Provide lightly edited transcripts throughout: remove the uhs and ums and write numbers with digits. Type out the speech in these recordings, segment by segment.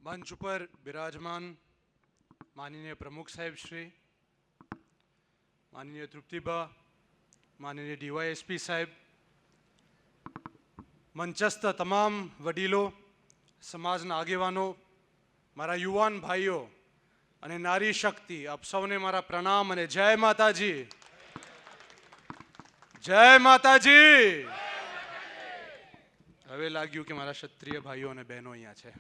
મંચ ઉપર બિરાજમાન માનનીય પ્રમુખ સાહેબ શ્રી, માનનીય તૃપ્તિબા, માનનીય ડીવાયએસપી સાહેબ, મંચસ્થ તમામ વડીલો, સમાજના આગેવાનો, મારા યુવાન ભાઈઓ અને નારી શક્તિ, આપ સૌને મારા પ્રણામ અને જય માતાજી. જય માતાજી. હવે લાગ્યું કે મારા ક્ષત્રિય ભાઈઓ અને બહેનો અહીંયા છે.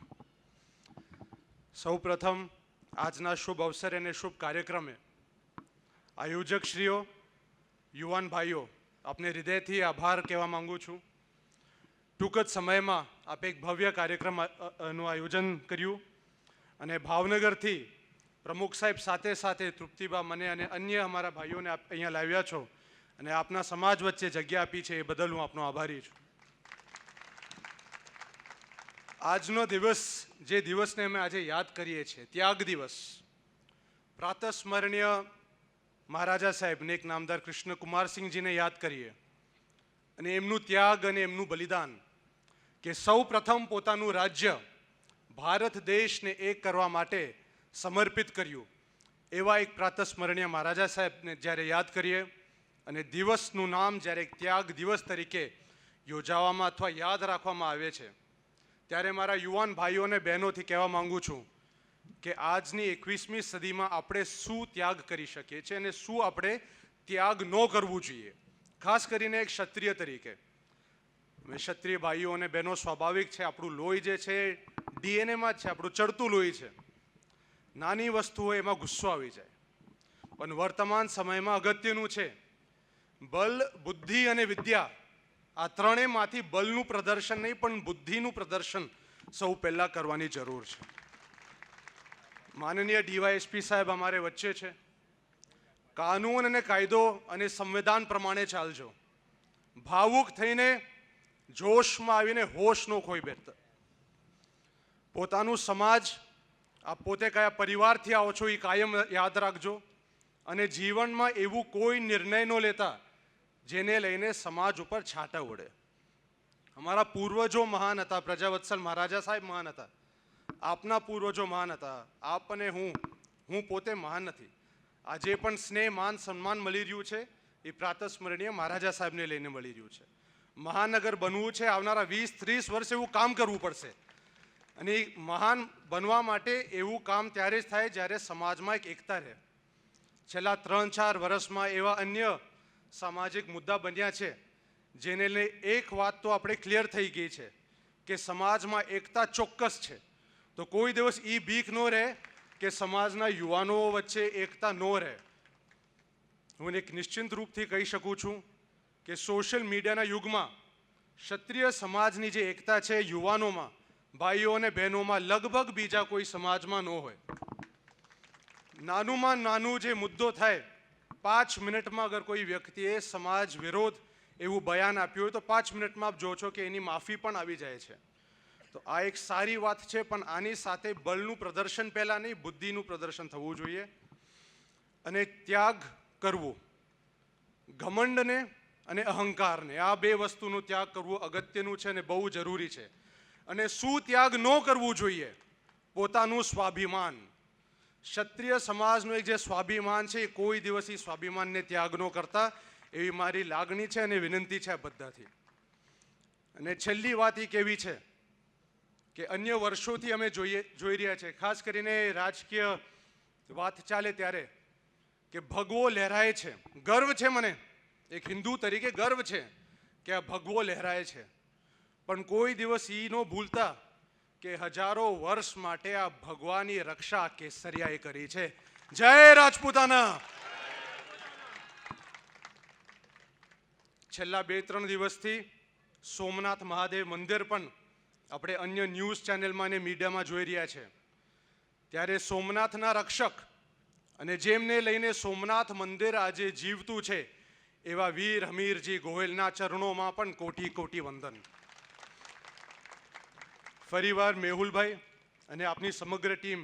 સૌ પ્રથમ આજના શુભ અવસરે અને શુભ કાર્યક્રમે આયોજકશ્રીઓ, યુવાન ભાઈઓ, આપને હૃદયથી આભાર કહેવા માંગુ છું. ટૂંક જ સમયમાં આપે એક ભવ્ય કાર્યક્રમનું આયોજન કર્યું અને ભાવનગરથી પ્રમુખ સાહેબ સાથે સાથે તૃપ્તિબા, મને અને અન્ય અમારા ભાઈઓને આપ અહીંયા લાવ્યા છો અને આપના સમાજ વચ્ચે જગ્યા આપી છે, એ બદલ હું આપનો આભારી છું. આજનો દિવસ, જે દિવસને અમે આજે યાદ કરીએ છીએ, ત્યાગ દિવસ, પ્રાતસ્મરણીય મહારાજા સાહેબને, એક નામદાર કૃષ્ણકુમારસિંહજીને યાદ કરીએ અને એમનું ત્યાગ અને એમનું બલિદાન, કે સૌ પ્રથમ પોતાનું રાજ્ય ભારત દેશને એક કરવા માટે સમર્પિત કર્યું, એવા એક પ્રાતસ્મરણીય મહારાજા સાહેબને જ્યારે યાદ કરીએ અને દિવસનું નામ જ્યારે એક ત્યાગ દિવસ તરીકે યોજાવામાં અથવા યાદ રાખવામાં આવે છે, ત્યારે મારા યુવાન ભાઈઓ અને બહેનોથી કહેવા માંગુ છું કે આજની 21મી સદીમાં આપણે શું ત્યાગ કરી શકીએ છીએ અને શું આપણે ત્યાગ ન કરવું જોઈએ. ખાસ કરીને એક ક્ષત્રિય તરીકે, ક્ષત્રિય ભાઈઓ અને બહેનો, સ્વાભાવિક છે, આપણું લોહી જે છે ડીએનએમાં જ છે, આપણું ચડતું લોહી છે. નાની વસ્તુ હોય એમાં ગુસ્સો આવી જાય, પણ વર્તમાન સમયમાં અગત્યનું છે બલ, બુદ્ધિ અને વિદ્યા, આ ત્રણેયમાંથી બલનું પ્રદર્શન નહીં પણ બુદ્ધિનું પ્રદર્શન સૌ પહેલાં કરવાની જરૂર છે. માનનીય ડીવાયએસપી સાહેબ અમારે વચ્ચે છે. કાનૂન અને કાયદો અને સંવિધાન પ્રમાણે ચાલજો. ભાવુક થઈને, જોશમાં આવીને હોશ નો ખોઈ બેસતા. પોતાનું સમાજ, આપ પોતે કયા પરિવારથી આવો છો એ કાયમ યાદ રાખજો અને જીવનમાં એવું કોઈ નિર્ણય ન લેતા જેને લઈને સમાજ ઉપર છાંટા ઉડે. અમારા પૂર્વજો મહાન હતા, પ્રજાવત્સલ મહારાજા સાહેબ મહાન હતા, આપના પૂર્વજો મહાન હતા, આપ અને હું પોતે મહાન નથી. આજે પણ સ્નેહ, માન, સન્માન મળી રહ્યું છે એ પ્રાતસ્મરણીય મહારાજા સાહેબને લઈને મળી રહ્યું છે. મહાનગર બનવું છે, આવનારા 20-30 વર્ષ એવું કામ કરવું પડશે અને મહાન બનવા માટે એવું કામ ત્યારે જ થાય જ્યારે સમાજમાં એક એકતા રહે. છેલ્લા 3-4 વર્ષમાં એવા અન્ય સામાજિક મુદ્દા બન્યા છે જેને લઈને એક વાત તો આપણે ક્લિયર થઈ ગઈ છે કે સમાજમાં એકતા ચોક્કસ છે. તો કોઈ દિવસ એ બીક ન રહે કે સમાજના યુવાનો વચ્ચે એકતા ન રહે. હું એક નિશ્ચિત રૂપથી કહી શકું છું કે સોશિયલ મીડિયાના યુગમાં ક્ષત્રિય સમાજની જે એકતા છે યુવાનોમાં, ભાઈઓ અને બહેનોમાં, લગભગ બીજા કોઈ સમાજમાં ન હોય. નાનુંમાં નાનું જે મુદ્દો થાય, 5 મિનિટમાં અગર કોઈ વ્યક્તિએ સમાજ વિરોધ એવું બયાન આપ્યું હોય તો 5 મિનિટમાં આપ જો છો કે એની માફી પણ આવી જાય છે. તો આ એક સારી વાત છે, પણ આની સાથે બળનું પ્રદર્શન પહેલાં નહીં, બુદ્ધિનું પ્રદર્શન થવું જોઈએ અને ત્યાગ કરવું. ઘમંડને અને અહંકારને, આ બે વસ્તુનો ત્યાગ કરવો અગત્યનું છે અને બહુ જરૂરી છે. અને શું ત્યાગ ન કરવું જોઈએ? પોતાનું સ્વાભિમાન. ક્ષત્રિય સમાજનું એક જે સ્વાભિમાન છે એ કોઈ દિવસ એ સ્વાભિમાનને ત્યાગ ન કરતા, એવી મારી લાગણી છે અને વિનંતી છે બધાથી. અને છેલ્લી વાત એ કેવી છે કે અન્ય વર્ષોથી અમે જોઈ રહ્યા છે, ખાસ કરીને રાજકીય વાત ચાલે ત્યારે, કે ભગવો લહેરાય છે. ગર્વ છે, મને એક હિન્દુ તરીકે ગર્વ છે કે આ ભગવો લહેરાય છે, પણ કોઈ દિવસ એ ન ભૂલતા કે હજારો વર્ષ માટે આ ભગવાની રક્ષા કેસરિયાએ કરી છે. જય રાજપૂતાના. છેલ્લા 2-3 દિવસથી સોમનાથ મહાદેવ મંદિર પણ આપણે અન્ય ન્યૂઝ ચેનલમાં અને મીડિયામાં જોઈ રહ્યા છે. ત્યારે સોમનાથના રક્ષક અને જેમને લઈને સોમનાથ મંદિર આજે જીવતું છે એવા વીર હમીરજી ગોહિલના ચરણોમાં પણ કોટી કોટી વંદન. ફરીવાર મેહુલભાઈ અને આપની સમગ્ર ટીમ,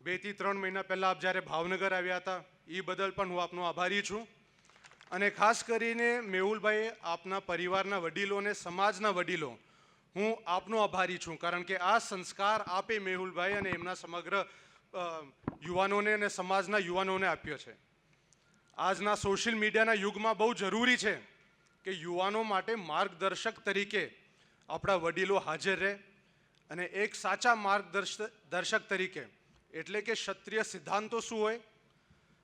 2-3 મહિના પહેલાં આપ જ્યારે ભાવનગર આવ્યા હતા એ બદલ પણ હું આપનો આભારી છું. અને ખાસ કરીને મેહુલભાઈ, આપના પરિવારના વડીલો અને સમાજના વડીલો, હું આપનો આભારી છું, કારણ કે આ સંસ્કાર આપે મેહુલભાઈ અને એમના સમગ્ર યુવાનોને અને સમાજના યુવાનોને આપ્યો છે. આજના સોશિયલ મીડિયાના યુગમાં બહુ જરૂરી છે કે યુવાનો માટે માર્ગદર્શક તરીકે આપણા વડીલો હાજર રહે, અને એક સાચા માર્ગદર્શક તરીકે એટલે કે ક્ષત્રિય સિદ્ધાંતો શું હોય,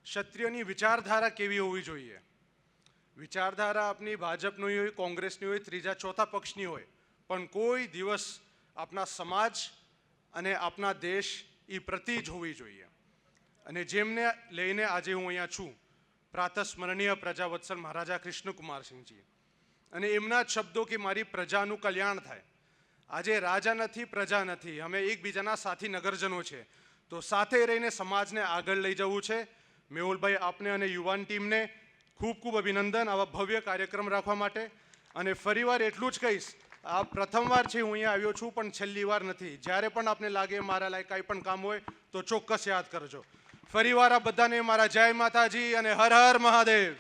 ક્ષત્રિયની વિચારધારા કેવી હોવી જોઈએ. વિચારધારા આપની ભાજપની હોય, કોંગ્રેસની હોય, ત્રીજા ચોથા પક્ષની હોય, પણ કોઈ દિવસ આપણા સમાજ અને આપણા દેશ એ પ્રતિ જ હોવી જોઈએ. અને જેમને લઈને આજે હું અહીંયા છું, પ્રાતસ્મરણીય પ્રજાવત્સલ મહારાજા કૃષ્ણકુમારસિંહજી, અને એમના જ શબ્દો કે મારી પ્રજાનું કલ્યાણ થાય. આજે રાજા નથી, પ્રજા નથી, અમે એકબીજાના સાથી નગરજનો છે, તો સાથે રહીને સમાજને આગળ લઈ જવું છે. મેહુલભાઈ, આપને અને યુવાન ટીમને ખૂબ ખૂબ અભિનંદન આવા ભવ્ય કાર્યક્રમ રાખવા માટે. અને ફરીવાર એટલું જ કહીશ, આ પ્રથમવાર છે હું અહીંયા આવ્યો છું, પણ છેલ્લી વાર નથી. જ્યારે પણ આપને લાગે મારા લાયક કાંઈ પણ કામ હોય તો ચોક્કસ યાદ કરજો. ફરીવાર આ બધાને મારા જય માતાજી અને હર હર મહાદેવ.